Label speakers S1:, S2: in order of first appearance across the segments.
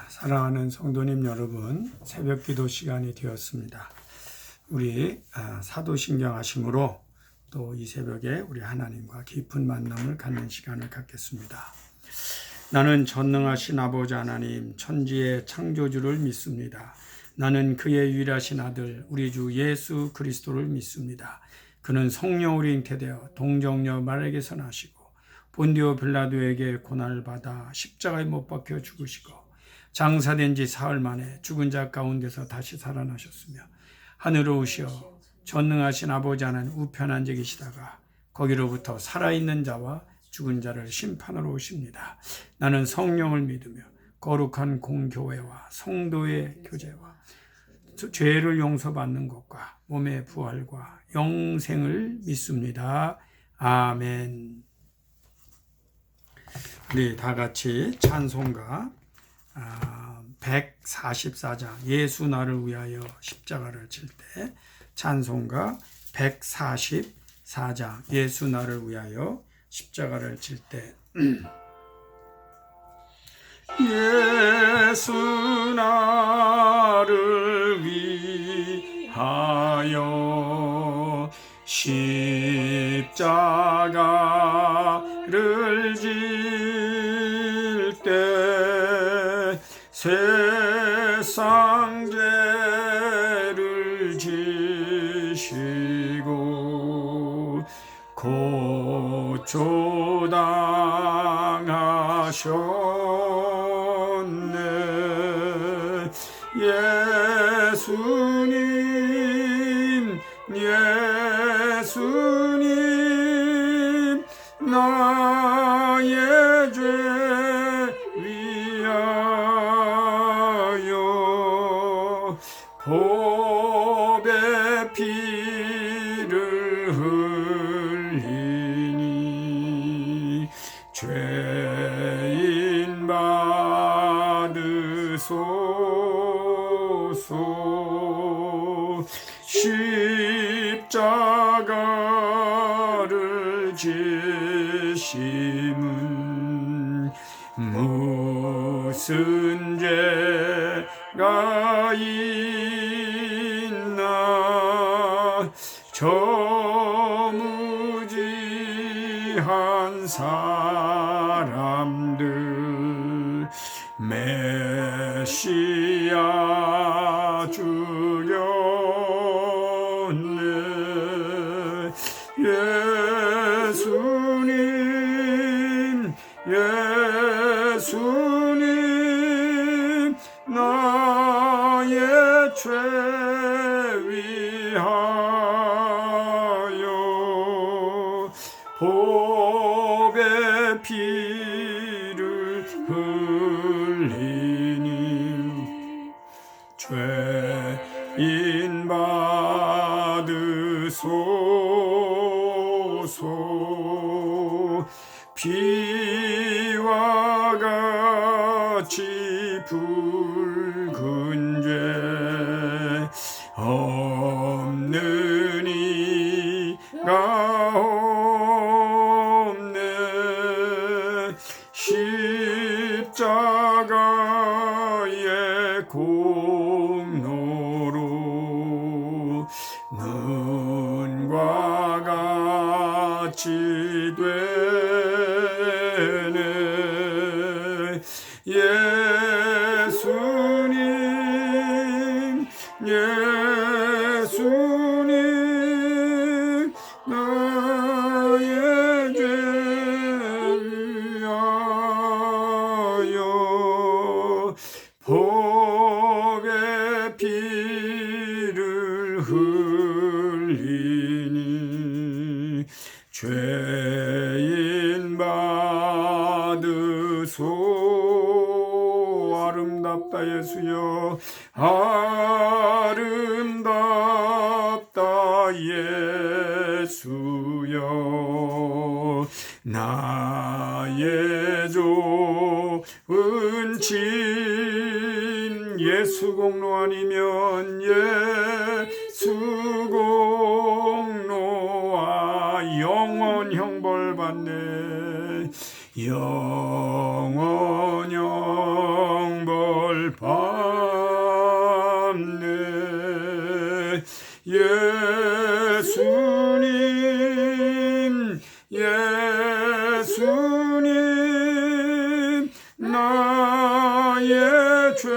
S1: 사랑하는 성도님 여러분, 새벽 기도 시간이 되었습니다. 우리 사도신경 하심으로 또 이 새벽에 우리 하나님과 깊은 만남을 갖는 시간을 갖겠습니다. 나는 전능하신 아버지 하나님, 천지의 창조주를 믿습니다. 나는 그의 유일하신 아들 우리 주 예수 그리스도를 믿습니다. 그는 성령으로 잉태되어 동정녀 마리아에게서 나시고 본디오 빌라도에게 고난을 받아 십자가에 못 박혀 죽으시고 장사된 지 사흘 만에 죽은 자 가운데서 다시 살아나셨으며 하늘로 오시어 전능하신 아버지 하나님 우편 앉아 계시다가 거기로부터 살아있는 자와 죽은 자를 심판하러 오십니다. 나는 성령을 믿으며 거룩한 공교회와 성도의 교제와 죄를 용서받는 것과 몸의 부활과 영생을 믿습니다. 아멘. 우리 다 같이 찬송가 144장 예수 나를 위하여 십자가를 칠 때 찬송가 144장 예수 나를 위하여 십자가를 칠 때 예수 나를 위하여 십자가를 질 때 세상 죄를 지시고 고초당하셨네. 예수님 나의 죄 위하여 보배 피를 흘리니 죄인 받으소서. 십자가를 지심은 무슨 죄가 있나. 저 무지한 사람들 메시아 죽였네. 예수님 나의 죄 위하여 보배 피를 흘리니 죄인 받으소서. 피와 같이 붉은 죄 없는 이가 없네. 십자가의 공로로 눈과 같이 되네. 예수님 나의 죄 위하여 보배 피를 흘리니 죄인 받으소. 아름답다 예수여, 아름답다 예수여. 나의 좋은 친 예수 공로 아니면 예수 공로와 영원 형벌 받네. 영원 죄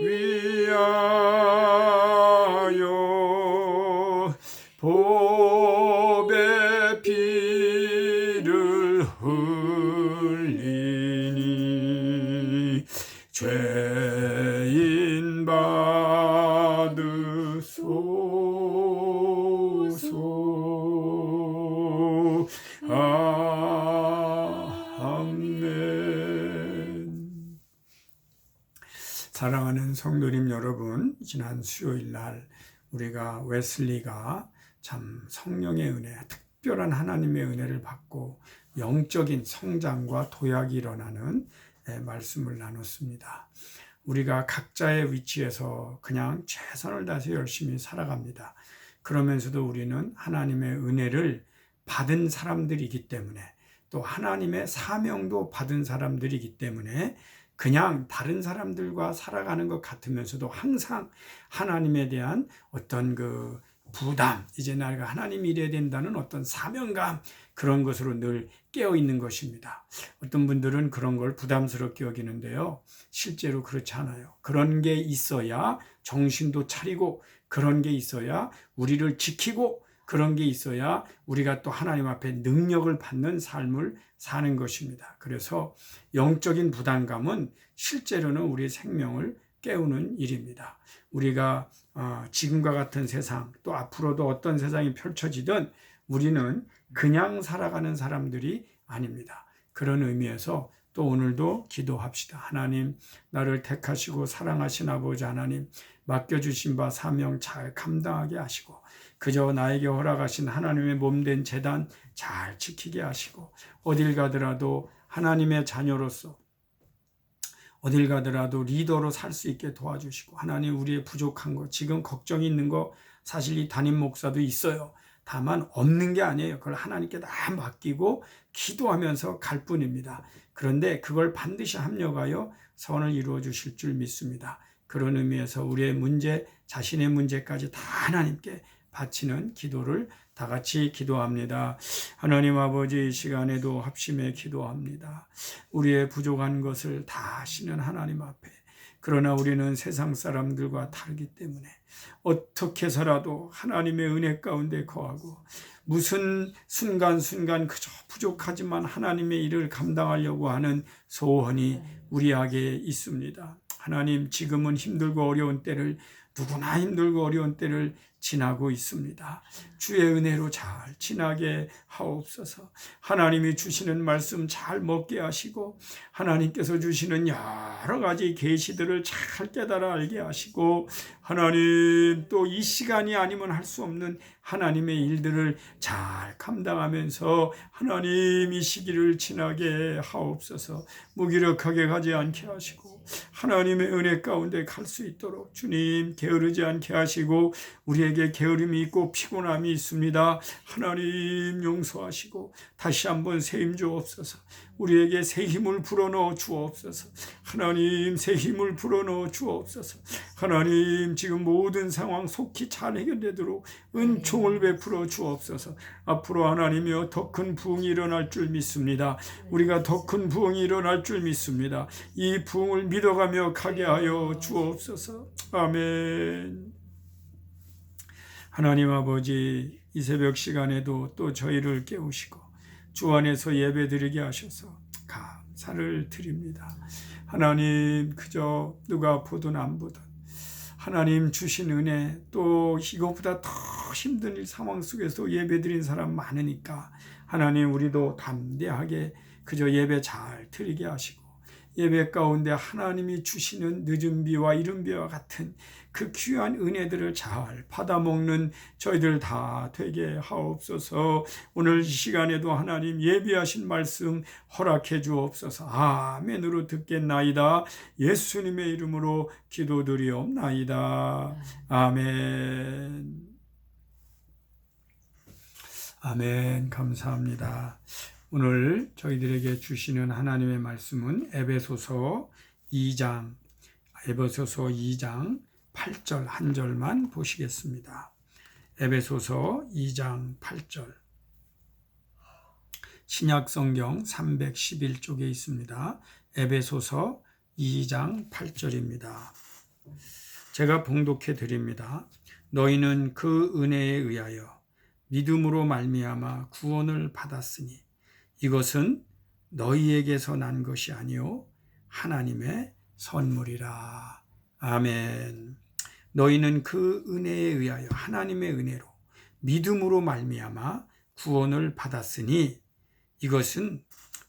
S1: 위하여 보배 피를 흘리니 죄인 받으소서. 아멘. 사랑하는 성도님 여러분, 지난 수요일 날 우리가 웨슬리가 참 성령의 은혜, 특별한 하나님의 은혜를 받고 영적인 성장과 도약이 일어나는 말씀을 나눴습니다. 우리가 각자의 위치에서 그냥 최선을 다해서 열심히 살아갑니다. 그러면서도 우리는 하나님의 은혜를 받은 사람들이기 때문에, 또 하나님의 사명도 받은 사람들이기 때문에 그냥 다른 사람들과 살아가는 것 같으면서도 항상 하나님에 대한 어떤 그 부담, 이제 내가 하나님 일해야 된다는 어떤 사명감, 그런 것으로 늘 깨어 있는 것입니다. 어떤 분들은 그런 걸 부담스럽게 여기는데요, 실제로 그렇지 않아요. 그런 게 있어야 정신도 차리고, 그런 게 있어야 우리를 지키고, 그런 게 있어야 우리가 또 하나님 앞에 능력을 받는 삶을 사는 것입니다. 그래서 영적인 부담감은 실제로는 우리의 생명을 깨우는 일입니다. 우리가 지금과 같은 세상, 또 앞으로도 어떤 세상이 펼쳐지든 우리는 그냥 살아가는 사람들이 아닙니다. 그런 의미에서 또 오늘도 기도합시다. 하나님, 나를 택하시고 사랑하신 아버지 하나님, 맡겨주신 바 사명 잘 감당하게 하시고, 그저 나에게 허락하신 하나님의 몸된 제단 잘 지키게 하시고, 어딜 가더라도 하나님의 자녀로서, 어딜 가더라도 리더로 살 수 있게 도와주시고, 하나님, 우리의 부족한 거, 지금 걱정이 있는 거 사실 이 담임 목사도 있어요. 다만 없는 게 아니에요. 그걸 하나님께 다 맡기고 기도하면서 갈 뿐입니다. 그런데 그걸 반드시 합력하여 선을 이루어 주실 줄 믿습니다. 그런 의미에서 우리의 문제, 자신의 문제까지 다 하나님께 바치는 기도를 다 같이 기도합니다. 하나님 아버지, 이 시간에도 합심해 기도합니다. 우리의 부족한 것을 다 아시는 하나님 앞에, 그러나 우리는 세상 사람들과 다르기 때문에 어떻게 해서라도 하나님의 은혜 가운데 거하고, 무슨 순간순간 그저 부족하지만 하나님의 일을 감당하려고 하는 소원이 우리에게 있습니다. 하나님, 지금은 힘들고 어려운 때를, 누구나 힘들고 어려운 때를 지나고 있습니다. 주의 은혜로 잘 지나게 하옵소서. 하나님이 주시는 말씀 잘 먹게 하시고, 하나님께서 주시는 여러 가지 계시들을 잘 깨달아 알게 하시고, 하나님, 또 이 시간이 아니면 할 수 없는 하나님의 일들을 잘 감당하면서 하나님 이 시기를 지나게 하옵소서. 무기력하게 가지 않게 하시고 하나님의 은혜 가운데 갈 수 있도록 주님 게으르지 않게 하시고, 우리에게 게으름이 있고 피곤함이 있습니다. 하나님 용서하시고 다시 한번 새 힘 주옵소서. 우리에게 새 힘을 불어넣어 주옵소서. 하나님, 새 힘을 불어넣어 주옵소서. 하나님, 지금 모든 상황 속히 잘 해결되도록 은총을 베풀어 주옵소서. 앞으로 하나님이여 더 큰 부흥이 일어날 줄 믿습니다. 우리가 더 큰 부흥이 일어날 줄 믿습니다. 이 부흥을 믿어가며 가게 하여 주옵소서. 아멘. 하나님 아버지, 이 새벽 시간에도 또 저희를 깨우시고 주 안에서 예배 드리게 하셔서 감사를 드립니다. 하나님, 그저 누가 보든 안 보든 하나님 주신 은혜, 또 이것보다 더 힘든 일 상황 속에서 예배 드린 사람 많으니까 하나님, 우리도 담대하게 그저 예배 잘 드리게 하시고, 예배 가운데 하나님이 주시는 늦은 비와 이른 비와 같은 그 귀한 은혜들을 잘 받아먹는 저희들 다 되게 하옵소서. 오늘 이 시간에도 하나님 예비하신 말씀 허락해 주옵소서. 아멘으로 듣겠나이다. 예수님의 이름으로 기도드리옵나이다. 아멘. 아멘. 감사합니다. 오늘 저희들에게 주시는 하나님의 말씀은 에베소서 2장 8절 한 절만 보시겠습니다. 에베소서 2장 8절, 신약성경 311쪽에 있습니다. 에베소서 2장 8절입니다. 제가 봉독해 드립니다. 너희는 그 은혜에 의하여 믿음으로 말미암아 구원을 받았으니 이것은 너희에게서 난 것이 아니요 하나님의 선물이라. 아멘. 너희는 그 은혜에 의하여 하나님의 은혜로 믿음으로 말미암아 구원을 받았으니 이것은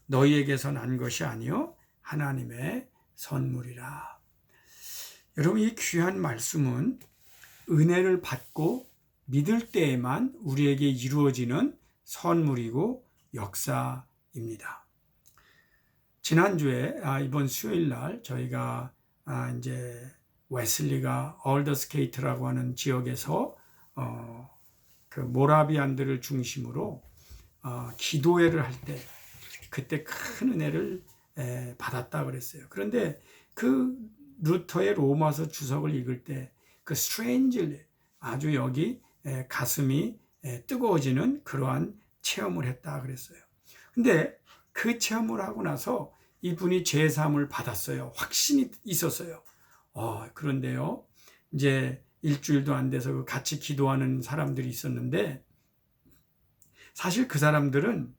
S1: 너희에게서 난 것이 아니요 하나님의 선물이라. 여러분, 이 귀한 말씀은 은혜를 받고 믿을 때에만 우리에게 이루어지는 선물이고 역사입니다. 지난주에 이번 수요일 날 저희가 이제 웨슬리가 얼더스케이트라고 하는 지역에서 그 모라비안들을 중심으로 기도회를 할 때 그때 큰 은혜를 받았다 그랬어요. 그런데 그 루터의 로마서 주석을 읽을 때 그 스트레인지리 아주 여기 가슴이 뜨거워지는 그러한 체험을 했다 그랬어요. 근데 그 체험을 하고 나서 이분이 제사함을 받았어요. 확신이 있었어요. 그런데요, 이제 일주일도 안 돼서 같이 기도하는 사람들이 있었는데 사실 그 사람들은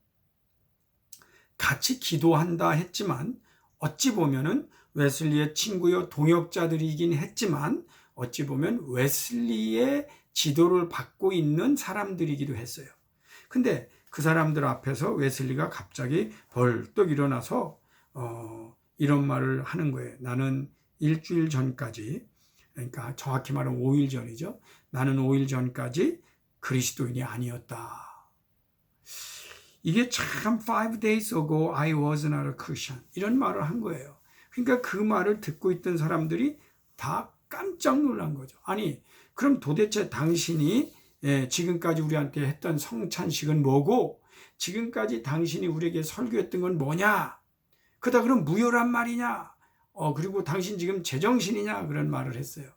S1: 같이 기도한다 했지만 어찌 보면은 웨슬리의 친구요 동역자들이긴 했지만 어찌 보면 웨슬리의 지도를 받고 있는 사람들이기도 했어요. 근데 그 사람들 앞에서 웨슬리가 갑자기 벌떡 일어나서 이런 말을 하는 거예요. 나는 일주일 전까지, 그러니까 정확히 말하면 5일 전이죠. 나는 5일 전까지 그리스도인이 아니었다. 이게 참 5 days ago I was not a Christian 이런 말을 한 거예요. 그러니까 그 말을 듣고 있던 사람들이 다 깜짝 놀란 거죠. 아니, 그럼 도대체 당신이 지금까지 우리한테 했던 성찬식은 뭐고 지금까지 당신이 우리에게 설교했던 건 뭐냐? 그다 그럼 무효란 말이냐? 그리고 당신 지금 제정신이냐? 그런 말을 했어요.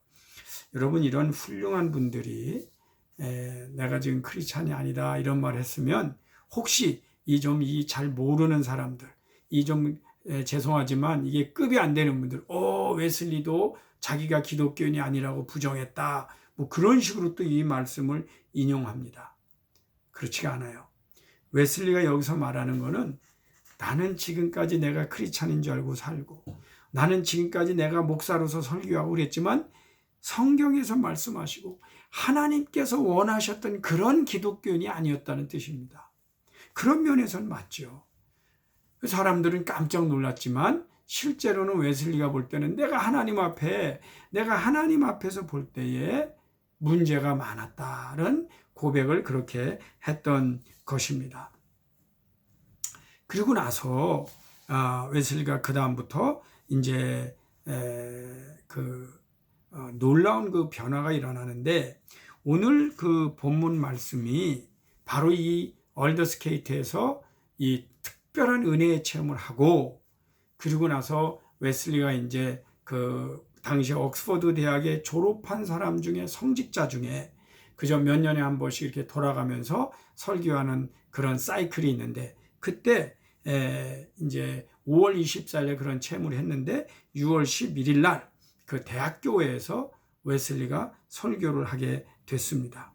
S1: 여러분, 이런 훌륭한 분들이 내가 지금 크리스찬이 아니다 이런 말을 했으면 혹시 이 잘 모르는 사람들, 죄송하지만 이게 급이 안 되는 분들, 웨슬리도 자기가 기독교인이 아니라고 부정했다. 뭐 그런 식으로 또 이 말씀을 인용합니다. 그렇지가 않아요. 웨슬리가 여기서 말하는 거는 나는 지금까지 내가 크리스찬인 줄 알고 살고 나는 지금까지 내가 목사로서 설교하고 그랬지만 성경에서 말씀하시고 하나님께서 원하셨던 그런 기독교인이 아니었다는 뜻입니다. 그런 면에서는 맞죠. 사람들은 깜짝 놀랐지만 실제로는 웨슬리가 볼 때는 내가 하나님 앞에서 볼 때에 문제가 많았다는 고백을 그렇게 했던 것입니다. 그리고 나서 웨슬리가 그 다음부터 이제 놀라운 그 변화가 일어나는데 오늘 그 본문 말씀이 바로 이 얼더스케이트에서 이 특별한 은혜의 체험을 하고 그리고 나서 웨슬리가 이제 그 당시 옥스퍼드 대학에 졸업한 사람 중에 성직자 중에 그저 몇 년에 한 번씩 이렇게 돌아가면서 설교하는 그런 사이클이 있는데 그때 이제 5월 24일에 그런 체험을 했는데 6월 11일 날 그 대학교회에서 웨슬리가 설교를 하게 됐습니다.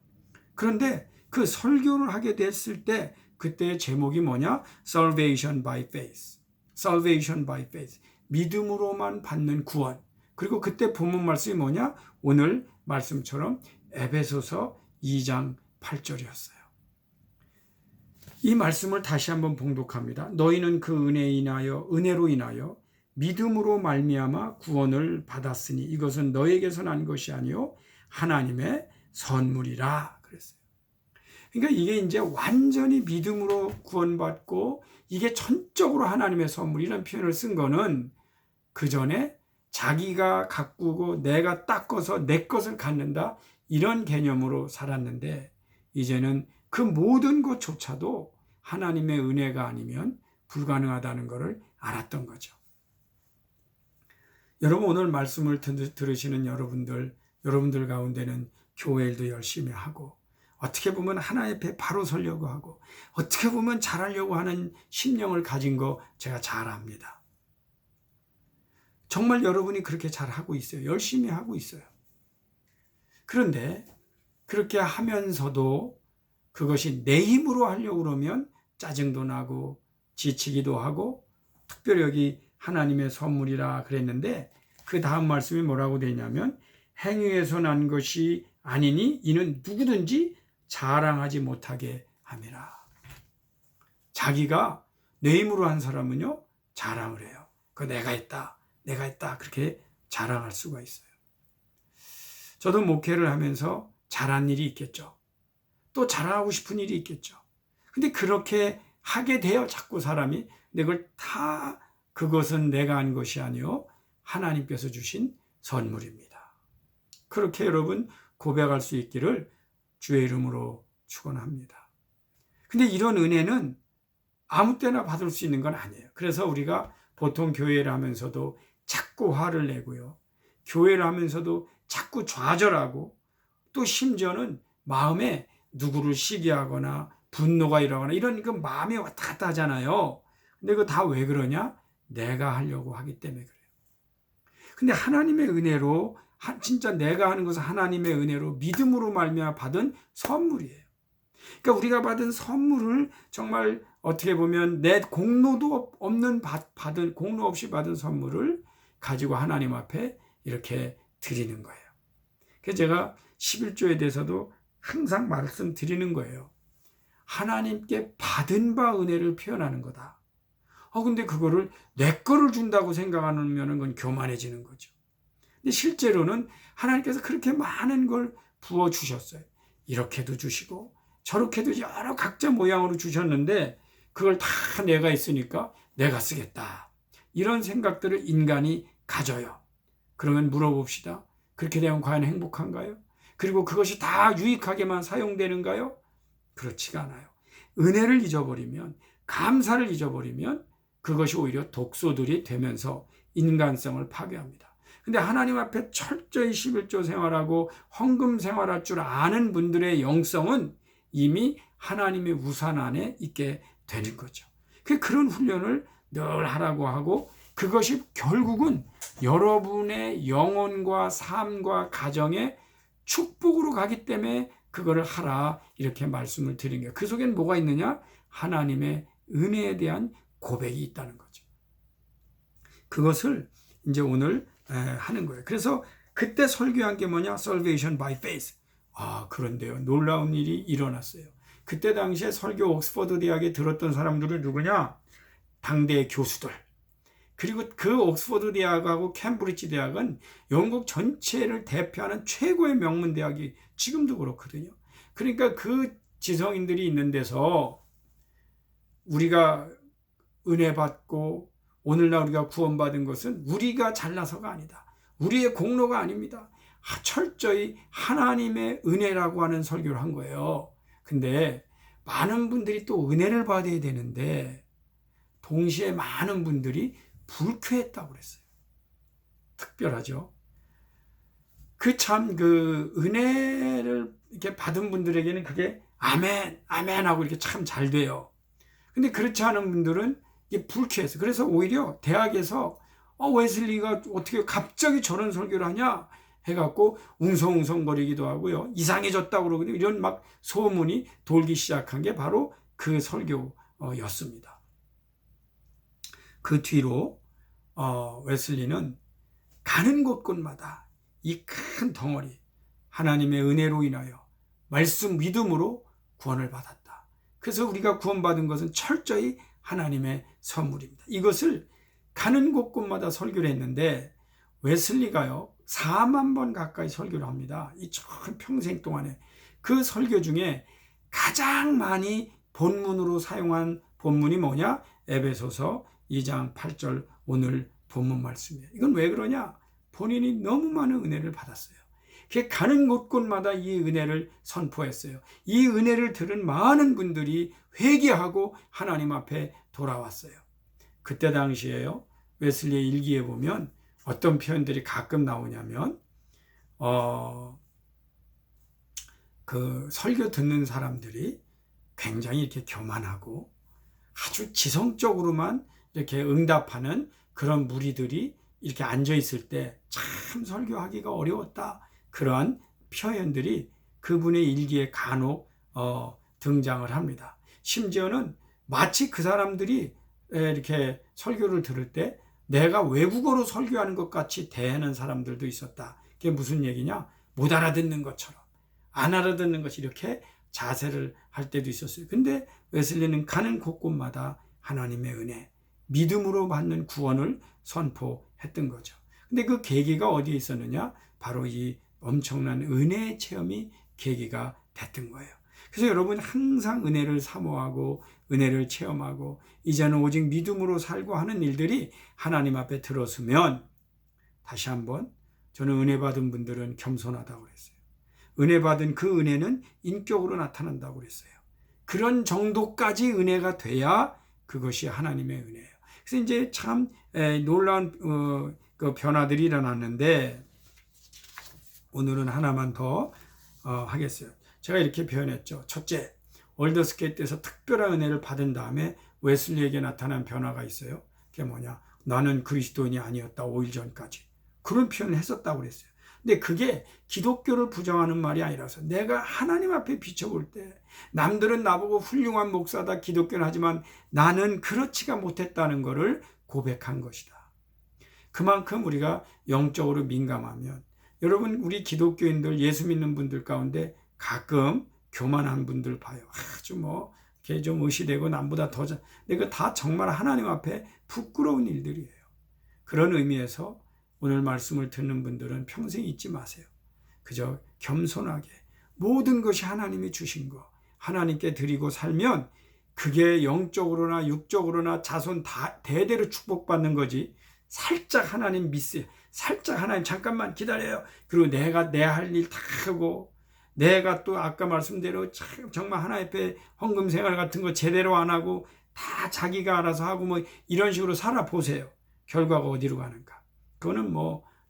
S1: 그런데 그 설교를 하게 됐을 때 그때의 제목이 뭐냐? Salvation by Faith. Salvation by Faith. 믿음으로만 받는 구원. 그리고 그때 본문 말씀이 뭐냐? 오늘 말씀처럼 에베소서 2장 8절이었어요. 이 말씀을 다시 한번 봉독합니다. 너희는 그 은혜로 인하여 믿음으로 말미암아 구원을 받았으니 이것은 너에게서 난 것이 아니요 하나님의 선물이라 그랬어요. 그러니까 이게 이제 완전히 믿음으로 구원받고 이게 전적으로 하나님의 선물이라는 표현을 쓴 거는 그 전에 자기가 가꾸고 내가 닦아서 내 것을 갖는다 이런 개념으로 살았는데 이제는 그 모든 것조차도 하나님의 은혜가 아니면 불가능하다는 것을 알았던 거죠. 여러분, 오늘 말씀을 들으시는 여러분들 가운데는 교회 일도 열심히 하고 어떻게 보면 하나님 앞에 바로 서려고 하고 어떻게 보면 잘하려고 하는 심령을 가진 거 제가 잘 압니다. 정말 여러분이 그렇게 잘 하고 있어요. 열심히 하고 있어요. 그런데 그렇게 하면서도 그것이 내 힘으로 하려고 그러면 짜증도 나고 지치기도 하고, 특별히 여기 하나님의 선물이라 그랬는데 그 다음 말씀이 뭐라고 되냐면 행위에서 난 것이 아니니 이는 누구든지 자랑하지 못하게 함이라. 자기가 내 힘으로 한 사람은요 자랑을 해요. 그 내가 했다 그렇게 자랑할 수가 있어요. 저도 목회를 하면서 잘한 일이 있겠죠. 또 자랑하고 싶은 일이 있겠죠. 근데 그렇게 하게 돼요, 자꾸 사람이. 근데 그걸 다 그것은 내가 한 것이 아니요 하나님께서 주신 선물입니다. 그렇게 여러분 고백할 수 있기를 주의 이름으로 축원합니다. 근데 이런 은혜는 아무 때나 받을 수 있는 건 아니에요. 그래서 우리가 보통 교회를 하면서도 자꾸 화를 내고요. 교회를 하면서도 자꾸 좌절하고, 또 심지어는 마음에 누구를 시기하거나 분노가 일어나거나 이런 그 마음이 왔다 갔다 하잖아요. 근데 그거 다 왜 그러냐? 내가 하려고 하기 때문에 그래요. 근데 하나님의 은혜로, 진짜 내가 하는 것은 하나님의 은혜로 믿음으로 말미암아 받은 선물이에요. 그러니까 우리가 받은 선물을 정말 어떻게 보면 내 공로도 없는 공로 없이 받은 선물을 가지고 하나님 앞에 이렇게 드리는 거예요. 그래서 제가 11조에 대해서도 항상 말씀드리는 거예요. 하나님께 받은 바 은혜를 표현하는 거다. 근데 그거를 내 거를 준다고 생각하면 그건 교만해지는 거죠. 근데 실제로는 하나님께서 그렇게 많은 걸 부어주셨어요. 이렇게도 주시고 저렇게도 여러 각자 모양으로 주셨는데 그걸 다 내가 있으니까 내가 쓰겠다. 이런 생각들을 인간이 가져요. 그러면 물어봅시다. 그렇게 되면 과연 행복한가요? 그리고 그것이 다 유익하게만 사용되는가요? 그렇지가 않아요. 은혜를 잊어버리면, 감사를 잊어버리면 그것이 오히려 독소들이 되면서 인간성을 파괴합니다. 근데 하나님 앞에 철저히 11조 생활하고 헌금 생활할 줄 아는 분들의 영성은 이미 하나님의 우산 안에 있게 되는 거죠. 그런 훈련을 늘 하라고 하고, 그것이 결국은 여러분의 영혼과 삶과 가정의 축복으로 가기 때문에 그거를 하라, 이렇게 말씀을 드린 거예요. 그 속에는 뭐가 있느냐? 하나님의 은혜에 대한 고백이 있다는 거죠. 그것을 이제 오늘 하는 거예요. 그래서 그때 설교한 게 뭐냐? Salvation by faith. 그런데요, 놀라운 일이 일어났어요. 그때 당시에 설교 옥스퍼드 대학에 들었던 사람들은 누구냐? 당대의 교수들. 그리고 그 옥스퍼드 대학하고 캠브리지 대학은 영국 전체를 대표하는 최고의 명문 대학이 지금도 그렇거든요. 그러니까 그 지성인들이 있는 데서 우리가 은혜 받고 오늘날 우리가 구원받은 것은 우리가 잘나서가 아니다. 우리의 공로가 아닙니다. 철저히 하나님의 은혜라고 하는 설교를 한 거예요. 근데 많은 분들이 또 은혜를 받아야 되는데 동시에 많은 분들이 불쾌했다고 그랬어요. 특별하죠. 그 은혜를 이렇게 받은 분들에게는 그게 아멘, 아멘 하고 이렇게 참 잘 돼요. 근데 그렇지 않은 분들은 이게 불쾌해서, 그래서 오히려 대학에서 웨슬리가 어떻게 갑자기 저런 설교를 하냐 해갖고 웅성웅성거리기도 하고요. 이상해졌다고 그러거든요. 이런 막 소문이 돌기 시작한 게 바로 그 설교였습니다. 그 뒤로 웨슬리는 가는 곳곳마다 이 큰 덩어리, 하나님의 은혜로 인하여 말씀 믿음으로 구원을 받았다. 그래서 우리가 구원받은 것은 철저히 하나님의 선물입니다. 이것을 가는 곳곳마다 설교를 했는데 웨슬리가요 4만 번 가까이 설교를 합니다. 이 전 평생 동안에. 그 설교 중에 가장 많이 본문으로 사용한 본문이 뭐냐? 에베소서 2장 8절 오늘 본문 말씀이에요. 이건 왜 그러냐? 본인이 너무 많은 은혜를 받았어요. 가는 곳곳마다 이 은혜를 선포했어요. 이 은혜를 들은 많은 분들이 회개하고 하나님 앞에 돌아왔어요. 그때 당시에요, 웨슬리의 일기에 보면 어떤 표현들이 가끔 나오냐면 그 설교 듣는 사람들이 굉장히 이렇게 교만하고 아주 지성적으로만 이렇게 응답하는 그런 무리들이 이렇게 앉아 있을 때 참 설교하기가 어려웠다. 그러한 표현들이 그분의 일기에 간혹 등장을 합니다. 심지어는 마치 그 사람들이 이렇게 설교를 들을 때 내가 외국어로 설교하는 것 같이 대하는 사람들도 있었다. 그게 무슨 얘기냐? 못 알아듣는 것처럼, 안 알아듣는 것이 이렇게 자세를 할 때도 있었어요. 근데 웨슬리는 가는 곳곳마다 하나님의 은혜, 믿음으로 받는 구원을 선포했던 거죠. 근데 그 계기가 어디에 있었느냐? 바로 이 엄청난 은혜의 체험이 계기가 됐던 거예요. 그래서 여러분 항상 은혜를 사모하고 은혜를 체험하고 이제는 오직 믿음으로 살고 하는 일들이 하나님 앞에 들어서면, 다시 한번 저는 은혜 받은 분들은 겸손하다고 그랬어요. 은혜 받은 그 은혜는 인격으로 나타난다고 그랬어요. 그런 정도까지 은혜가 돼야 그것이 하나님의 은혜예요. 그래서 이제 참 놀라운 그 변화들이 일어났는데, 오늘은 하나만 더 하겠어요. 제가 이렇게 표현했죠. 첫째, 월드스케이트에서 특별한 은혜를 받은 다음에 웨슬리에게 나타난 변화가 있어요. 그게 뭐냐? 나는 그리스도인이 아니었다. 5일 전까지. 그런 표현을 했었다고 그랬어요. 근데 그게 기독교를 부정하는 말이 아니라서, 내가 하나님 앞에 비춰볼 때 남들은 나보고 훌륭한 목사다, 기독교는 하지만 나는 그렇지가 못했다는 것을 고백한 것이다. 그만큼 우리가 영적으로 민감하면, 여러분 우리 기독교인들, 예수 믿는 분들 가운데 가끔 교만한 분들 봐요. 아주 걔 좀 의시되고 남보다 더 잘. 근데 그 다 정말 하나님 앞에 부끄러운 일들이에요. 그런 의미에서 오늘 말씀을 듣는 분들은 평생 잊지 마세요. 그저 겸손하게 모든 것이 하나님이 주신 거 하나님께 드리고 살면 그게 영적으로나 육적으로나 자손 다 대대로 축복받는 거지. 살짝 하나님 믿으세요. 살짝 하나님 잠깐만 기다려요. 그리고 내가 내 할 일 다 하고, 내가 또 아까 말씀대로 정말 하나님 앞에 헌금 생활 같은 거 제대로 안 하고 다 자기가 알아서 하고 이런 식으로 살아보세요. 결과가 어디로 가는가? 그거는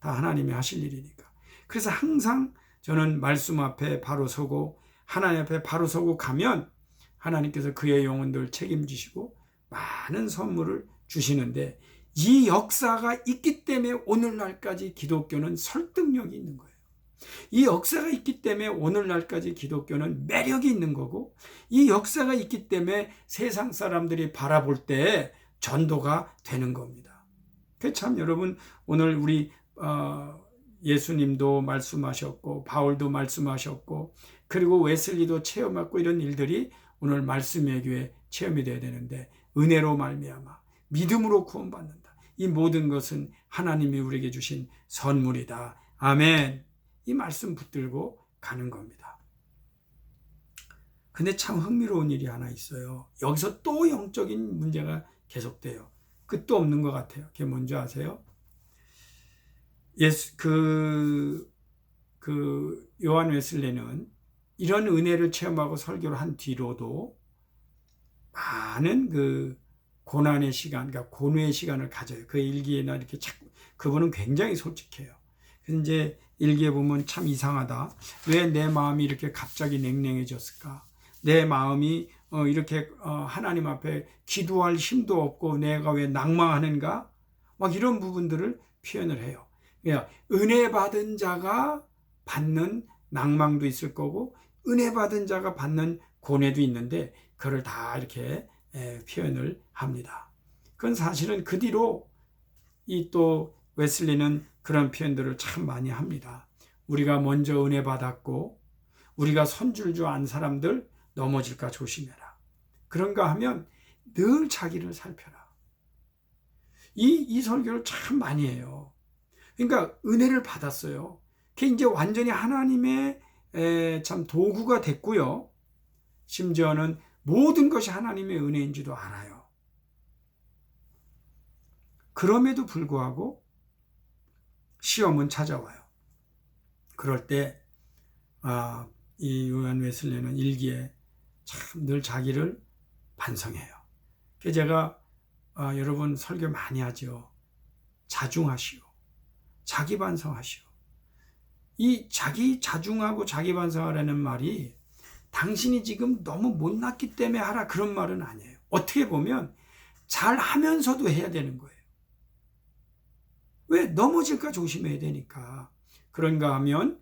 S1: 다 하나님이 하실 일이니까. 그래서 항상 저는 말씀 앞에 바로 서고 하나님 앞에 바로 서고 가면 하나님께서 그의 영혼들 책임지시고 많은 선물을 주시는데, 이 역사가 있기 때문에 오늘날까지 기독교는 설득력이 있는 거예요. 이 역사가 있기 때문에 오늘날까지 기독교는 매력이 있는 거고, 이 역사가 있기 때문에 세상 사람들이 바라볼 때 전도가 되는 겁니다. 참 여러분, 오늘 우리 예수님도 말씀하셨고 바울도 말씀하셨고 그리고 웨슬리도 체험했고, 이런 일들이 오늘 말씀의 교회 체험이 되어야 되는데, 은혜로 말미암아 믿음으로 구원받는다. 이 모든 것은 하나님이 우리에게 주신 선물이다. 아멘. 이 말씀 붙들고 가는 겁니다. 근데 참 흥미로운 일이 하나 있어요. 여기서 또 영적인 문제가 계속돼요. 끝도 없는 것 같아요. 그게 뭔지 아세요? 요한 웨슬리는 이런 은혜를 체험하고 설교를 한 뒤로도 많은 고난의 시간, 그러니까 고뇌의 시간을 가져요. 그 일기에나 이렇게 그분은 굉장히 솔직해요. 그래서 이제 일기에 보면 참 이상하다. 왜 내 마음이 이렇게 갑자기 냉랭해졌을까? 내 마음이 이렇게 하나님 앞에 기도할 힘도 없고 내가 왜 낭망하는가? 막 이런 부분들을 표현을 해요. 그러니까 은혜 받은 자가 받는 낭망도 있을 거고 은혜 받은 자가 받는 고뇌도 있는데, 그걸 다 이렇게 표현을 합니다. 그건 사실은 그 뒤로 또 웨슬리는 그런 표현들을 참 많이 합니다. 우리가 먼저 은혜 받았고 우리가 선줄 줄 안 사람들 넘어질까 조심해라. 그런가 하면 늘 자기를 살펴라. 이 설교를 참 많이 해요. 그러니까 은혜를 받았어요. 그게 이제 완전히 하나님의 참 도구가 됐고요. 심지어는 모든 것이 하나님의 은혜인지도 알아요. 그럼에도 불구하고 시험은 찾아와요. 그럴 때 이 요한 웨슬리는 일기에 참 늘 자기를 반성해요. 그래서 제가 여러분 설교 많이 하죠. 자중하시오. 자기 반성하시오. 이 자기 자중하고 자기 반성하라는 말이 당신이 지금 너무 못났기 때문에 하라, 그런 말은 아니에요. 어떻게 보면 잘 하면서도 해야 되는 거예요. 왜? 넘어질까 조심해야 되니까. 그런가 하면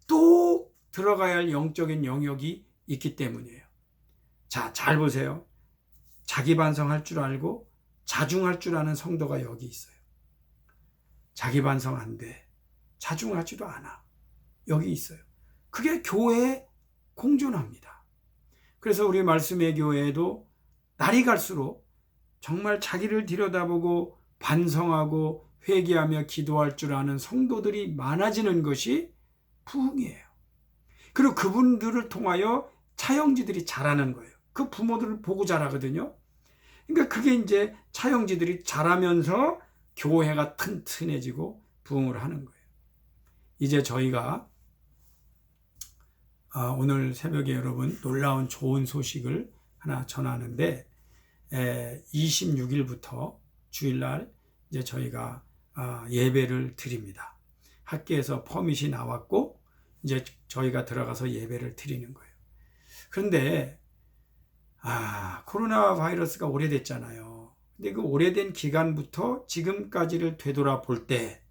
S1: 또 들어가야 할 영적인 영역이 있기 때문이에요. 자, 잘 보세요. 자기 반성할 줄 알고 자중할 줄 아는 성도가 여기 있어요. 자기 반성 안 돼. 자중하지도 않아. 여기 있어요. 그게 교회에 공존합니다. 그래서 우리 말씀의 교회에도 날이 갈수록 정말 자기를 들여다보고 반성하고 회개하며 기도할 줄 아는 성도들이 많아지는 것이 부흥이에요. 그리고 그분들을 통하여 차영지들이 자라는 거예요. 그 부모들을 보고 자라거든요. 그러니까 그게 이제 차영지들이 자라면서 교회가 튼튼해지고 부흥을 하는 거예요. 이제 저희가 오늘 새벽에 여러분 놀라운 좋은 소식을 하나 전하는데 26일부터 주일날 이제 저희가 예배를 드립니다. 학교에서 퍼밋이 나왔고 이제 저희가 들어가서 예배를 드리는 거예요. 그런데 코로나 바이러스가 오래됐잖아요. 근데 그 오래된 기간부터 지금까지를 되돌아볼 때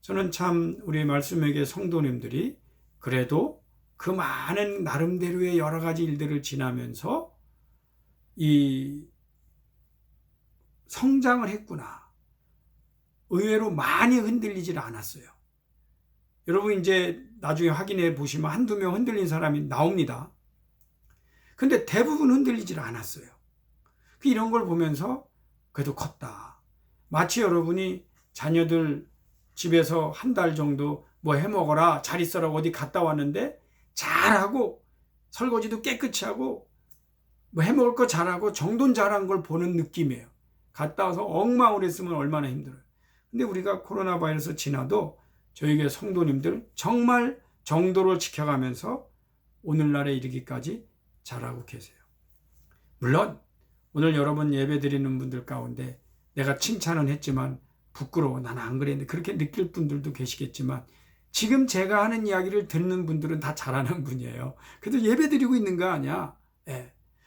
S1: 저는 참 우리 말씀에게 성도님들이 그래도 그 많은 나름대로의 여러 가지 일들을 지나면서 이 성장을 했구나. 의외로 많이 흔들리질 않았어요. 여러분 이제 나중에 확인해 보시면 한두 명 흔들린 사람이 나옵니다. 근데 대부분 흔들리질 않았어요. 이런 걸 보면서 그래도 컸다. 마치 여러분이 자녀들 집에서 한 달 정도 뭐 해먹어라, 잘 있어라 어디 갔다 왔는데 잘하고 설거지도 깨끗이 하고 뭐 해먹을 거 잘하고 정돈 잘한 걸 보는 느낌이에요. 갔다 와서 엉망으로 했으면 얼마나 힘들어요. 근데 우리가 코로나 바이러스 지나도 저희에게 성도님들 정말 정도를 지켜가면서 오늘날에 이르기까지 잘하고 계세요. 물론 오늘 여러분 예배 드리는 분들 가운데 내가 칭찬은 했지만 부끄러워, 나는 안 그랬는데 그렇게 느낄 분들도 계시겠지만 지금 제가 하는 이야기를 듣는 분들은 다 잘하는 분이에요. 그래도 예배 드리고 있는 거 아니야.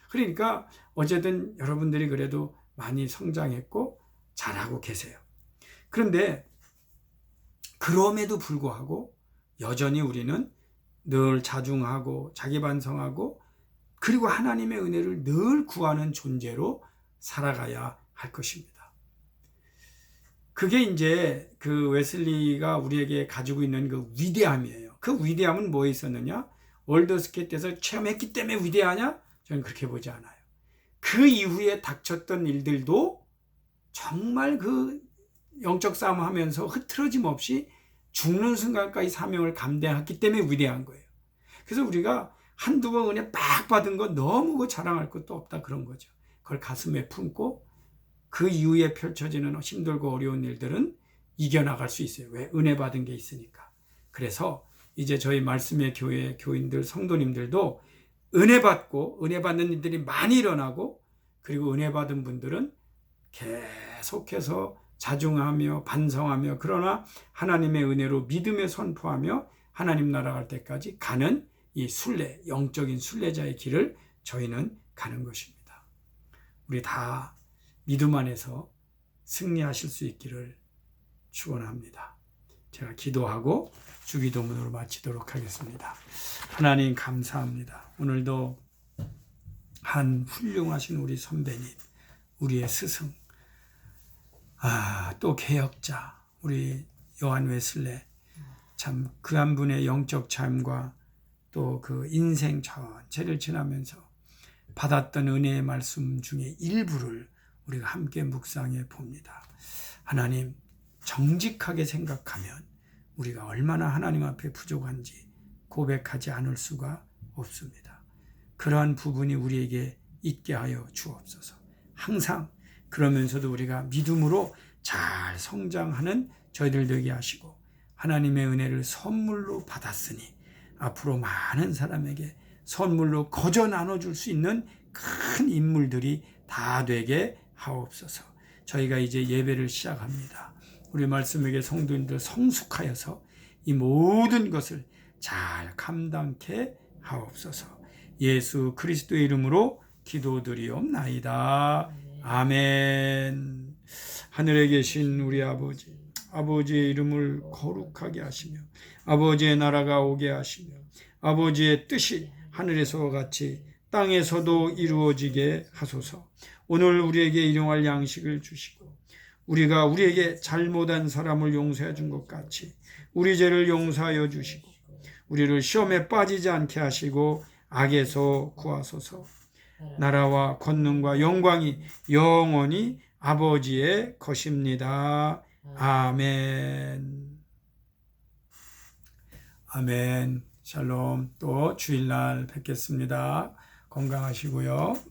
S1: 그러니까 어쨌든 여러분들이 그래도 많이 성장했고 잘하고 계세요. 그런데 그럼에도 불구하고 여전히 우리는 늘 자중하고 자기 반성하고 그리고 하나님의 은혜를 늘 구하는 존재로 살아가야 할 것입니다. 그게 이제 그 웨슬리가 우리에게 가지고 있는 그 위대함이에요. 그 위대함은 뭐에 있었느냐? 월드스케이트에서 체험했기 때문에 위대하냐? 저는 그렇게 보지 않아요. 그 이후에 닥쳤던 일들도 정말 그 영적 싸움 하면서 흐트러짐 없이 죽는 순간까지 사명을 감당했기 때문에 위대한 거예요. 그래서 우리가 한두 번 은혜 빡 받은 거 너무 그 자랑할 것도 없다 그런 거죠. 그걸 가슴에 품고 그 이후에 펼쳐지는 힘들고 어려운 일들은 이겨나갈 수 있어요. 왜? 은혜 받은 게 있으니까. 그래서 이제 저희 말씀의 교회 교인들 성도님들도 은혜 받고 은혜 받는 일들이 많이 일어나고 그리고 은혜 받은 분들은 계속해서 자중하며 반성하며 그러나 하나님의 은혜로 믿음에 선포하며 하나님 나라 갈 때까지 가는 이 순례, 영적인 순례자의 길을 저희는 가는 것입니다. 우리 다 믿음 안에서 승리하실 수 있기를 축원합니다. 제가 기도하고 주기도문으로 마치도록 하겠습니다. 하나님 감사합니다. 오늘도 한 훌륭하신 우리 선배님, 우리의 스승, 또 개혁자, 우리 요한 웨슬레, 참 그 한 분의 영적 삶과 또 그 인생 전체를 지나면서 받았던 은혜의 말씀 중에 일부를 우리가 함께 묵상해 봅니다. 하나님, 정직하게 생각하면 우리가 얼마나 하나님 앞에 부족한지 고백하지 않을 수가 없습니다. 그러한 부분이 우리에게 있게 하여 주옵소서. 항상 그러면서도 우리가 믿음으로 잘 성장하는 저희들 되게 하시고 하나님의 은혜를 선물로 받았으니 앞으로 많은 사람에게 선물로 거저 나눠줄 수 있는 큰 인물들이 다 되게 하옵소서. 저희가 이제 예배를 시작합니다. 우리 말씀에게 성도님들 성숙하여서 이 모든 것을 잘 감당케 하옵소서. 예수 그리스도의 이름으로 기도드리옵나이다. 아멘. 하늘에 계신 우리 아버지, 아버지의 이름을 거룩하게 하시며 아버지의 나라가 오게 하시며 아버지의 뜻이 하늘에서와 같이 땅에서도 이루어지게 하소서. 오늘 우리에게 일용할 양식을 주시고 우리가 우리에게 잘못한 사람을 용서해 준 것 같이 우리 죄를 용서하여 주시고 우리를 시험에 빠지지 않게 하시고 악에서 구하소서. 나라와 권능과 영광이 영원히 아버지의 것입니다. 아멘. 아멘. 샬롬. 또 주일날 뵙겠습니다. 건강하시고요.